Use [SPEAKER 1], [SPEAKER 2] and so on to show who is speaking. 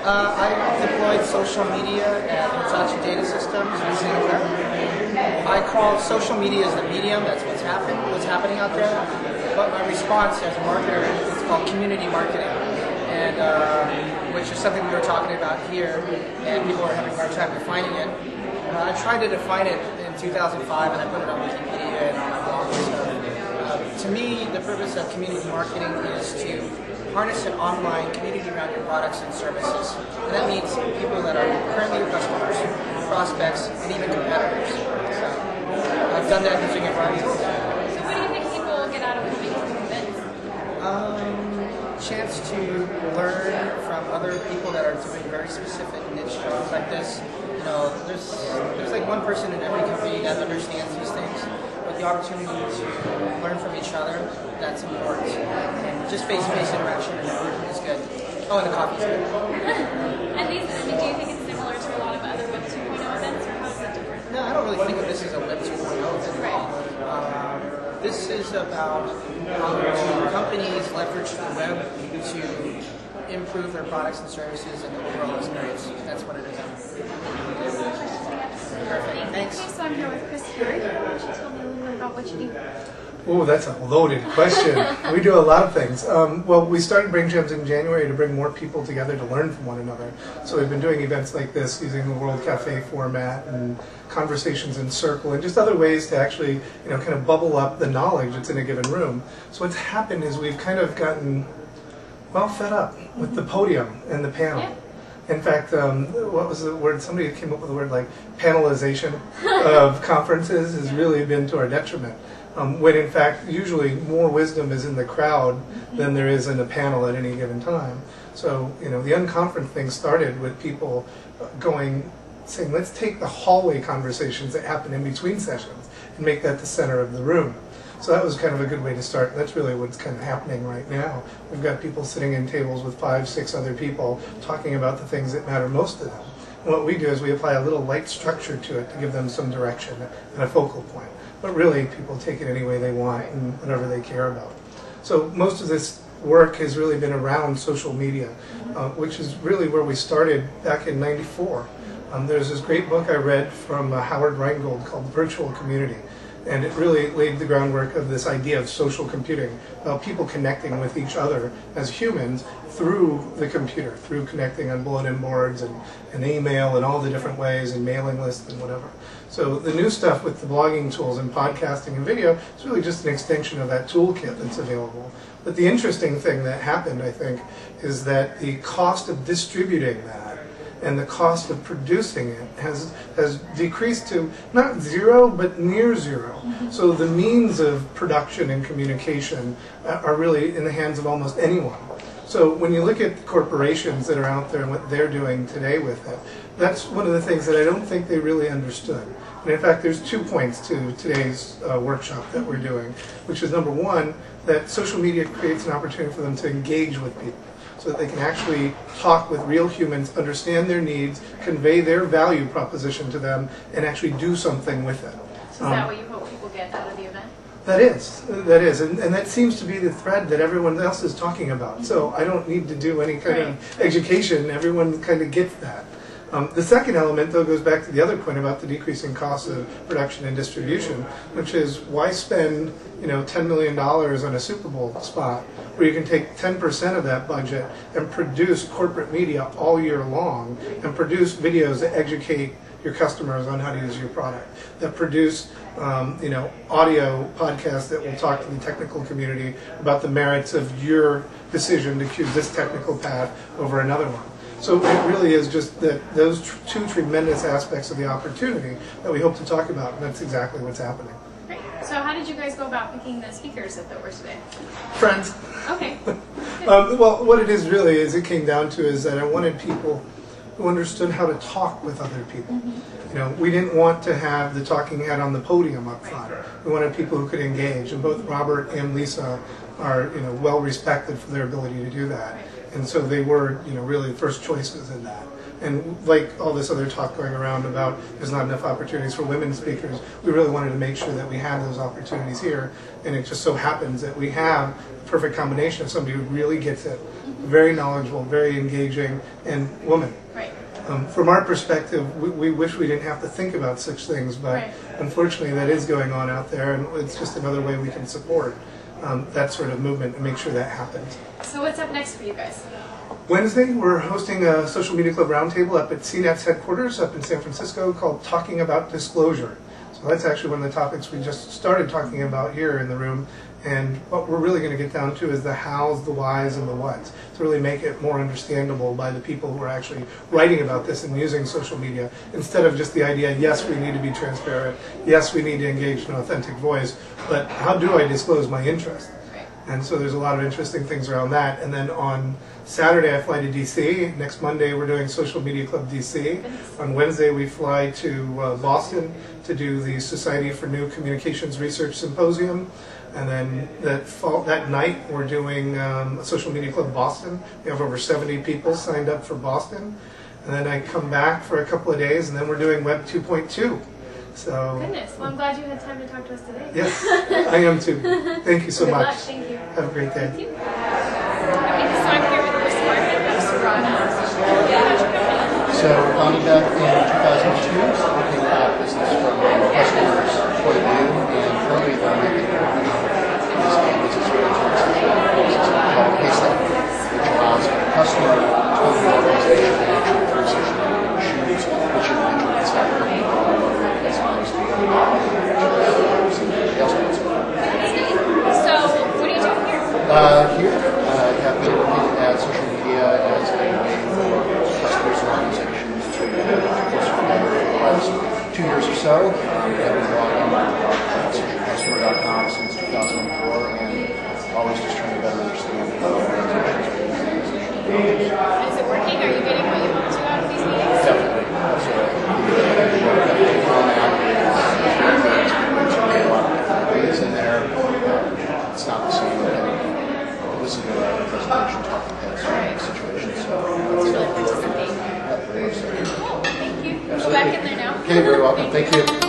[SPEAKER 1] I deployed social media at Hitachi Data Systems using web. I call social media as the medium. That's what's happening out there. But my response as a marketer is called community marketing, and which is something we were talking about here, and people are having a hard time defining it. I tried to define it in 2005, and I put it on Wikipedia and on my blog and stuff. To me, the purpose of community marketing is to harness an online community around your products and services. And that means people that are currently your customers, prospects, and even competitors. So I've done that using a variety of tools.
[SPEAKER 2] So what do you think people get out of coming to events?
[SPEAKER 1] Chance to learn from other people that are doing very specific niche jobs like this. You know, there's like one person in every company that understands these things. The opportunity to learn from each other, that's important. And just face-to-face interaction and networking is good. Oh, and the coffee's good.
[SPEAKER 2] And do you think it's similar to a lot of other Web 2.0 events, or how is it different?
[SPEAKER 1] No, I don't really think of this as a Web 2.0 event at all. This is about how companies leverage the web to improve their products and services and the overall experience. That's what it is. Perfect. Thanks.
[SPEAKER 2] Okay, so I'm here with Chris Hurd. Why don't you tell me a little bit about what you do?
[SPEAKER 3] Oh, that's a loaded question. We do a lot of things. Well, we started Brain Gems in January to bring more people together to learn from one another. So we've been doing events like this using the World Cafe format and conversations in circle and just other ways to actually, kind of bubble up the knowledge that's in a given room. So what's happened is we've kind of gotten, well, fed up with the podium and the panel.
[SPEAKER 2] Yeah.
[SPEAKER 3] In fact, what was the word? Somebody came up with the word like panelization of conferences has really been to our detriment. When in fact, usually more wisdom is in the crowd than there is in a panel at any given time. So, the unconference thing started with people saying, let's take the hallway conversations that happen in between sessions and make that the center of the room. So that was kind of a good way to start. That's really what's kind of happening right now. We've got people sitting in tables with 5, 6 other people talking about the things that matter most to them. And what we do is we apply a little light structure to it to give them some direction and a focal point. But really, people take it any way they want and whatever they care about. So most of this work has really been around social media, which is really where we started back in '94. There's this great book I read from Howard Rheingold called Virtual Community. And it really laid the groundwork of this idea of social computing, about people connecting with each other as humans through the computer, through connecting on bulletin boards and email and all the different ways and mailing lists and whatever. So the new stuff with the blogging tools and podcasting and video is really just an extension of that toolkit that's available. But the interesting thing that happened, I think, is that the cost of distributing that and the cost of producing it has decreased to not zero, but near zero. So the means of production and communication are really in the hands of almost anyone. So when you look at corporations that are out there and what they're doing today with it, that's one of the things that I don't think they really understood. And in fact, there's 2 points to today's workshop that we're doing, which is number one, that social media creates an opportunity for them to engage with people, so that they can actually talk with real humans, understand their needs, convey their value proposition to them, and actually do something with it.
[SPEAKER 2] So is that what you hope people get out of the event?
[SPEAKER 3] That is, and that seems to be the thread that everyone else is talking about. So I don't need to do any kind of education, everyone kind of gets that. The second element, though, goes back to the other point about the decreasing cost of production and distribution, which is why spend $10 million on a Super Bowl spot where you can take 10% of that budget and produce corporate media all year long and produce videos that educate your customers on how to use your product, that produce audio podcasts that will talk to the technical community about the merits of your decision to choose this technical path over another one. So it really is just those two tremendous aspects of the opportunity that we hope to talk about, and that's exactly what's happening.
[SPEAKER 2] Great. So how did you guys go about picking the speakers that were today?
[SPEAKER 3] Friends.
[SPEAKER 2] Okay.
[SPEAKER 3] Well, what it is really is it came down to is that I wanted people who understood how to talk with other people. We didn't want to have the talking head on the podium up front. We wanted people who could engage, and both Robert and Lisa are well respected for their ability to do that. And so they were really first choices in that. And like all this other talk going around about there's not enough opportunities for women speakers, we really wanted to make sure that we had those opportunities here. And it just so happens that we have a perfect combination of somebody who really gets it, very knowledgeable, very engaging, and woman.
[SPEAKER 2] Right.
[SPEAKER 3] From our perspective, we wish we didn't have to think about such things, but unfortunately that is going on out there, and it's just another way we can support that sort of movement and make sure that happens.
[SPEAKER 2] So what's up next for you guys?
[SPEAKER 3] Wednesday, we're hosting a Social Media Club Roundtable up at CNET's headquarters up in San Francisco called Talking About Disclosure. So that's actually one of the topics we just started talking about here in the room. And what we're really going to get down to is the hows, the whys, and the whats, to really make it more understandable by the people who are actually writing about this and using social media, instead of just the idea, yes, we need to be transparent, yes, we need to engage in an authentic voice, but how do I disclose my interest? And so there's a lot of interesting things around that. And then on Saturday, I fly to DC. Next Monday, we're doing Social Media Club DC. On Wednesday, we fly to Boston to do the Society for New Communications Research Symposium. And then that night, we're doing Social Media Club Boston. We have over 70 people signed up for Boston. And then I come back for a couple of days, and then we're doing Web 2.2. So,
[SPEAKER 2] goodness. Well, I'm glad you had time to talk to us today.
[SPEAKER 3] Yes, I am too. Thank you so
[SPEAKER 2] Good
[SPEAKER 3] much.
[SPEAKER 2] luck. Thank you.
[SPEAKER 3] Have a great day.
[SPEAKER 2] Thank you. Okay, so I'm here with Chris Martin of Serrano.
[SPEAKER 4] So founded back in 2002, looking at business from a customer's point of view, and currently the market is a business oriented called Payslip, which allows a customer to go to the organization and actually through social media choose which individual is happening as opposed to somebody else wants to.
[SPEAKER 2] So, what are you doing here?
[SPEAKER 4] Here, I have been looking at social media as a way for customers and organizations to get closer together for the last 2 years or so. I've been blogging at socialcustomer.com since 2004 and always just trying to better understand how organizations are using social media.
[SPEAKER 2] Is it working? Are you getting what you want to out of these meetings?
[SPEAKER 4] Definitely. Absolutely. Definitely format is very good. There's a lot of different ways in there. It's not the same listen to a presentation talking heads situation. So
[SPEAKER 2] It's really participate.
[SPEAKER 4] very much so.
[SPEAKER 2] Cool. Thank you. Go
[SPEAKER 4] Absolutely.
[SPEAKER 2] back in there now.
[SPEAKER 4] Okay, very welcome. Thank you.